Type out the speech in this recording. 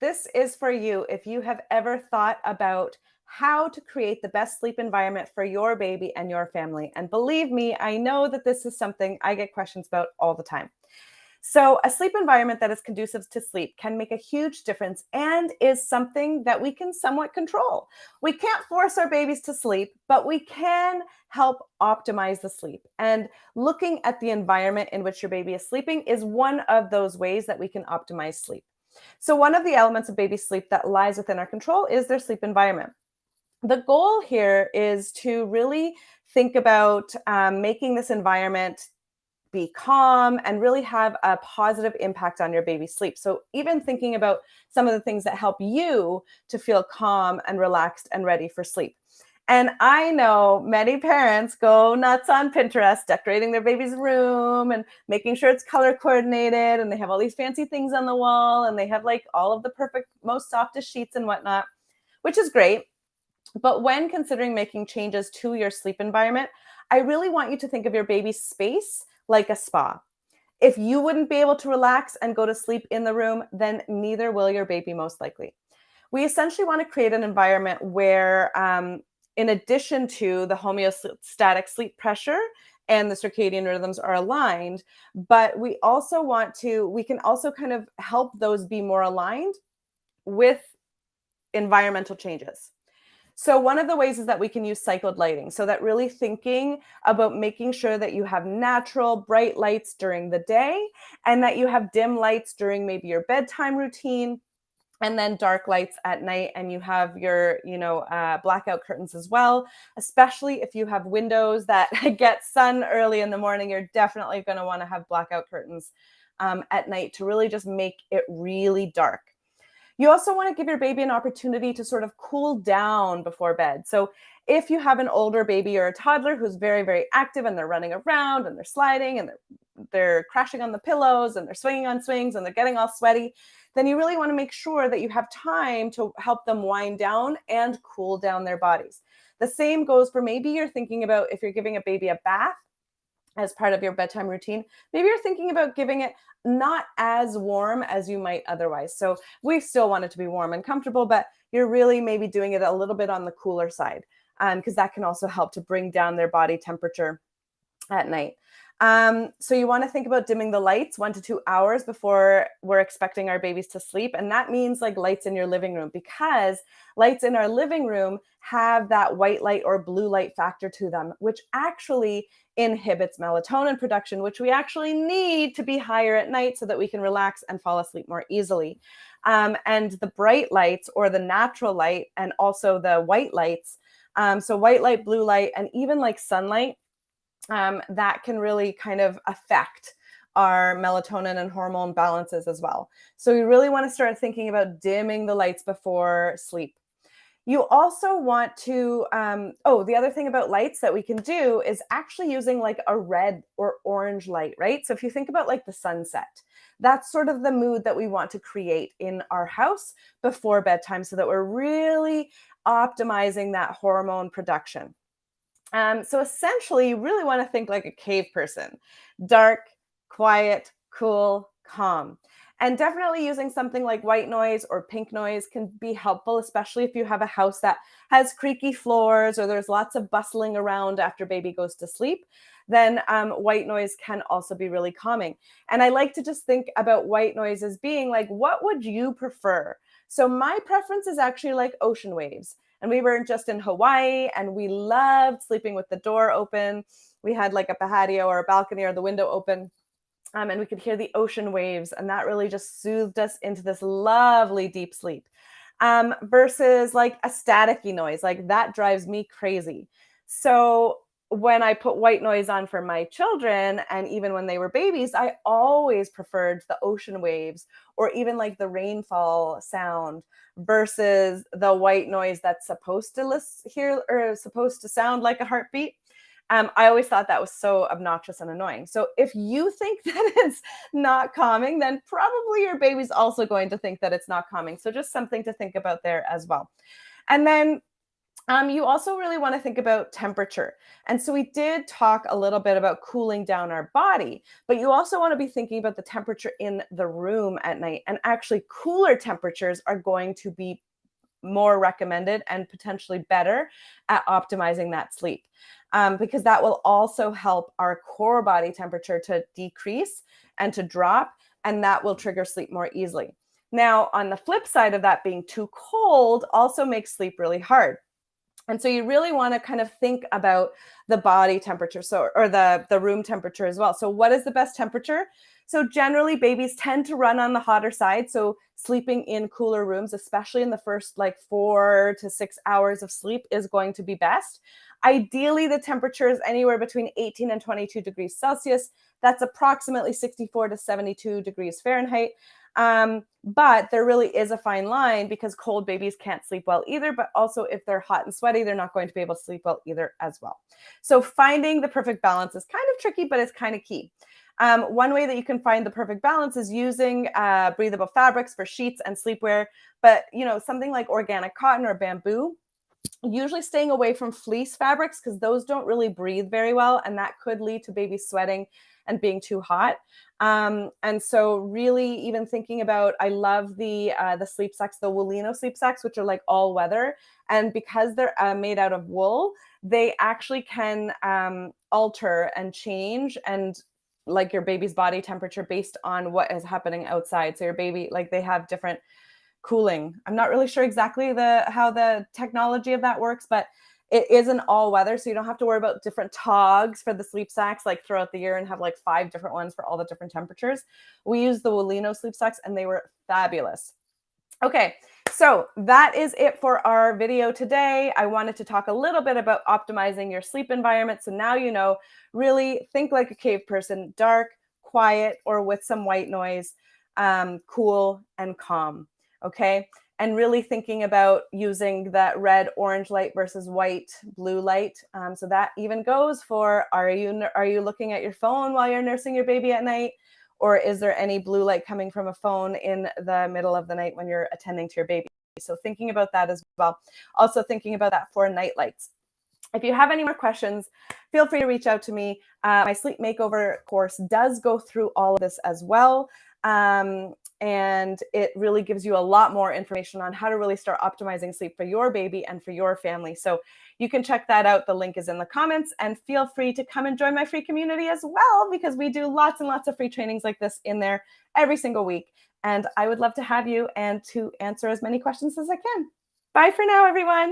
This is for you if you have ever thought about how to create the best sleep environment for your baby and your family. And believe me, I know that this is something I get questions about all the time. So, a sleep environment that is conducive to sleep can make a huge difference and is something that we can somewhat control. We can't force our babies to sleep, but we can help optimize the sleep. And looking at the environment in which your baby is sleeping is one of those ways that we can optimize sleep. So, one of the elements of baby sleep that lies within our control is their sleep environment. The goal here is to really think about making this environment be calm and really have a positive impact on your baby's sleep. So, even thinking about some of the things that help you to feel calm and relaxed and ready for sleep. And I know many parents go nuts on Pinterest, decorating their baby's room and making sure it's color coordinated. And they have all these fancy things on the wall and they have like all of the perfect, most softest sheets and whatnot, which is great. But when considering making changes to your sleep environment, I really want you to think of your baby's space like a spa. If you wouldn't be able to relax and go to sleep in the room, then neither will your baby most likely. We essentially want to create an environment where, in addition to the homeostatic sleep pressure and the circadian rhythms are aligned, but we can also kind of help those be more aligned with environmental changes. So one of the ways is that we can use cycled lighting. So that really thinking about making sure that you have natural bright lights during the day and that you have dim lights during maybe your bedtime routine and then dark lights at night, and you have your blackout curtains as well, especially if you have windows that get sun early in the morning. You're definitely going to want to have blackout curtains at night to really just make it really dark. You also want to give your baby an opportunity to sort of cool down before bed. So if you have an older baby or a toddler who's very, very active and they're running around and they're sliding and they're crashing on the pillows and they're swinging on swings and they're getting all sweaty, then you really want to make sure that you have time to help them wind down and cool down their bodies. The same goes for maybe you're thinking about if you're giving a baby a bath as part of your bedtime routine, maybe you're thinking about giving it not as warm as you might otherwise. So we still want it to be warm and comfortable, but you're really maybe doing it a little bit on the cooler side, because that can also help to bring down their body temperature at night. So you want to think about dimming the lights 1 to 2 hours before we're expecting our babies to sleep. And that means like lights in your living room, because lights in our living room have that white light or blue light factor to them, which actually inhibits melatonin production, which we actually need to be higher at night so that we can relax and fall asleep more easily. And the bright lights or the natural light and also the white lights, so white light, blue light, and even like sunlight, that can really kind of affect our melatonin and hormone balances as well. So we really want to start thinking about dimming the lights before sleep. You also want to, the other thing about lights that we can do is actually using like a red or orange light, right? So if you think about like the sunset, that's sort of the mood that we want to create in our house before bedtime so that we're really optimizing that hormone production. So essentially, you really want to think like a cave person: dark, quiet, cool, calm. And definitely using something like white noise or pink noise can be helpful, especially if you have a house that has creaky floors or there's lots of bustling around after baby goes to sleep. Then white noise can also be really calming. And I like to just think about white noise as being like, what would you prefer? So my preference is actually like ocean waves. And we were just in Hawaii and we loved sleeping with the door open. We had like a patio or a balcony or the window open. And we could hear the ocean waves, and that really just soothed us into this lovely deep sleep. Versus like a staticky noise, like that drives me crazy. So when I put white noise on for my children, and even when they were babies, I always preferred the ocean waves or even like the rainfall sound versus the white noise that's supposed to hear or supposed to sound like a heartbeat. I always thought that was so obnoxious and annoying. So if you think that it's not calming, then probably your baby's also going to think that it's not calming. So just something to think about there as well. And then You also really want to think about temperature. And so we did talk a little bit about cooling down our body, but you also want to be thinking about the temperature in the room at night. And actually, cooler temperatures are going to be more recommended and potentially better at optimizing that sleep, because that will also help our core body temperature to decrease and to drop, and that will trigger sleep more easily. Now, on the flip side of that, being too cold also makes sleep really hard. And so you really want to kind of think about the body temperature, so or the room temperature as well. So what is the best temperature? So generally babies tend to run on the hotter side, so sleeping in cooler rooms, especially in the first like 4 to 6 hours of sleep, is going to be best. Ideally the temperature is anywhere between 18 and 22 degrees Celsius. That's approximately 64 to 72 degrees Fahrenheit. But there really is a fine line, because cold babies can't sleep well either, but also if they're hot and sweaty, they're not going to be able to sleep well either as well. So finding the perfect balance is kind of tricky, but it's kind of key. One way that you can find the perfect balance is using breathable fabrics for sheets and sleepwear, but something like organic cotton or bamboo, usually staying away from fleece fabrics because those don't really breathe very well, and that could lead to baby sweating and being too hot. And so really even thinking about, I love the sleep sacks, the Woolino sleep sacks, which are like all weather. And because they're made out of wool, they actually can alter and change and like your baby's body temperature based on what is happening outside. So your baby, like they have different cooling. I'm not really sure exactly the how the technology of that works, but it is an all weather, so you don't have to worry about different togs for the sleep sacks like throughout the year and have like 5 different ones for all the different temperatures. We use the Woolino sleep sacks and they were fabulous. Okay, so that is it for our video today. I wanted to talk a little bit about optimizing your sleep environment. So now you know, really think like a cave person, dark, quiet, or with some white noise, cool and calm. Okay, and really thinking about using that red orange light versus white blue light. So that even goes for, are you looking at your phone while you're nursing your baby at night? Or is there any blue light coming from a phone in the middle of the night when you're attending to your baby? So thinking about that as well. Also thinking about that for night lights. If you have any more questions, feel free to reach out to me. My sleep makeover course does go through all of this as well. And it really gives you a lot more information on how to really start optimizing sleep for your baby and for your family. So you can check that out. The link is in the comments, and feel free to come and join my free community as well, because we do lots and lots of free trainings like this in there every single week. And I would love to have you and to answer as many questions as I can. Bye for now, everyone.